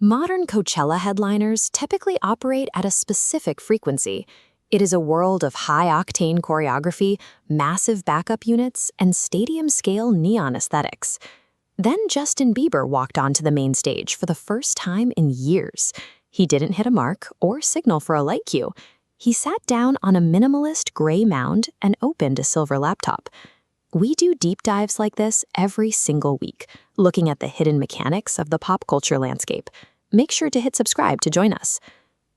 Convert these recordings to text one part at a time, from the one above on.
Modern Coachella headliners typically operate at a specific frequency. It is a world of high-octane choreography, massive backup units, and stadium-scale neon aesthetics. Then Justin Bieber walked onto the main stage for the first time in years. He didn't hit a mark or signal for a light cue. He sat down on a minimalist gray mound and opened a silver laptop. We do deep dives like this every single week, looking at the hidden mechanics of the pop culture landscape. Make sure to hit subscribe to join us.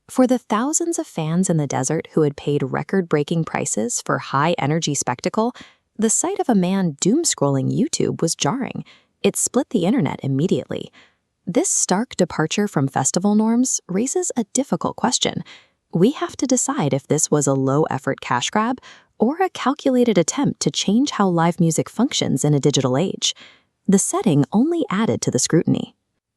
For the thousands of fans in the desert who had paid record-breaking prices for high-energy spectacle, the sight of a man doom-scrolling YouTube was jarring. It split the internet immediately. This stark departure from festival norms raises a difficult question. We have to decide if this was a low-effort cash grab or a calculated attempt to change how live music functions in a digital age. The setting only added to the scrutiny.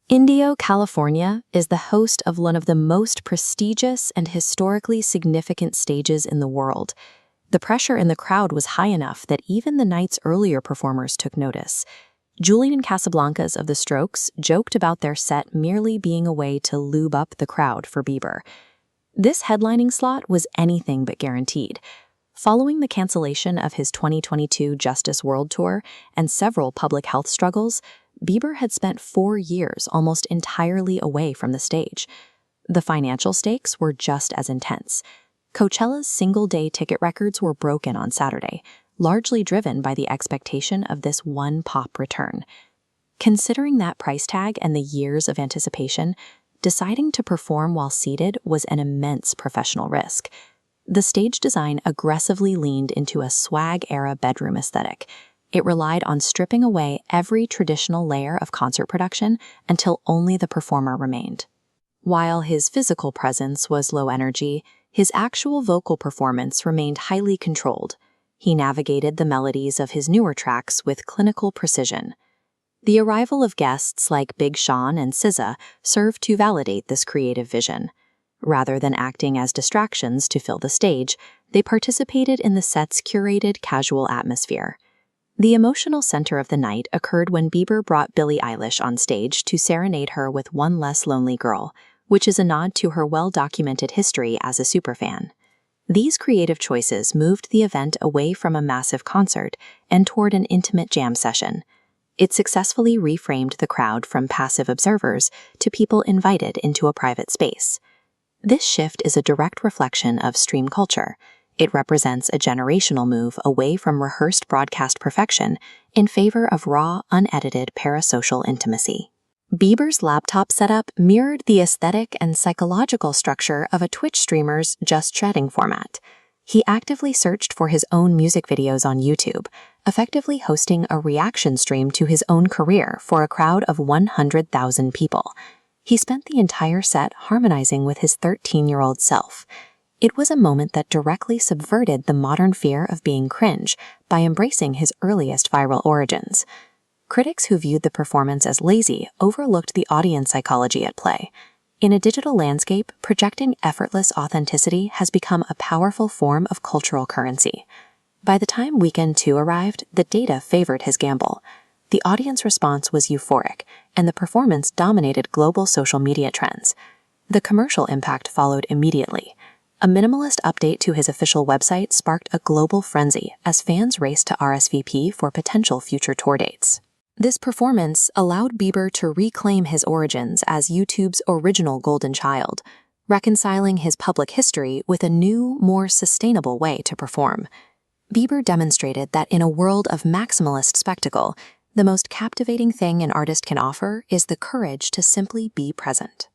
Indio, California, is the host of one of the most prestigious and historically significant stages in the world. The pressure in the crowd was high enough that even the night's earlier performers took notice. Julian Casablancas of The Strokes joked about their set merely being a way to lube up the crowd for Bieber. This headlining slot was anything but guaranteed. Following the cancellation of his 2022 Justice World Tour and several public health struggles, Bieber had spent 4 years almost entirely away from the stage. The financial stakes were just as intense. Coachella's single-day ticket records were broken on Saturday, largely driven by the expectation of this one pop return. Considering that price tag and the years of anticipation, deciding to perform while seated was an immense professional risk. The stage design aggressively leaned into a swag-era bedroom aesthetic. It relied on stripping away every traditional layer of concert production until only the performer remained. While his physical presence was low energy, his actual vocal performance remained highly controlled. He navigated the melodies of his newer tracks with clinical precision. The arrival of guests like Big Sean and SZA served to validate this creative vision. Rather than acting as distractions to fill the stage, they participated in the set's curated casual atmosphere. The emotional center of the night occurred when Bieber brought Billie Eilish on stage to serenade her with One Less Lonely Girl, which is a nod to her well-documented history as a superfan. These creative choices moved the event away from a massive concert and toward an intimate jam session. It successfully reframed the crowd from passive observers to people invited into a private space. This shift is a direct reflection of stream culture. It represents a generational move away from rehearsed broadcast perfection in favor of raw, unedited parasocial intimacy. Bieber's laptop setup mirrored the aesthetic and psychological structure of a Twitch streamer's Just Chatting format. He actively searched for his own music videos on YouTube, effectively hosting a reaction stream to his own career for a crowd of 100,000 people. He spent the entire set harmonizing with his 13-year-old self. It was a moment that directly subverted the modern fear of being cringe by embracing his earliest viral origins. Critics who viewed the performance as lazy overlooked the audience psychology at play. In a digital landscape, projecting effortless authenticity has become a powerful form of cultural currency. By the time Weekend 2 arrived, the data favored his gamble. The audience response was euphoric, and the performance dominated global social media trends. The commercial impact followed immediately. A minimalist update to his official website sparked a global frenzy as fans raced to RSVP for potential future tour dates. This performance allowed Bieber to reclaim his origins as YouTube's original golden child, reconciling his public history with a new, more sustainable way to perform. Bieber demonstrated that in a world of maximalist spectacle, the most captivating thing an artist can offer is the courage to simply be present.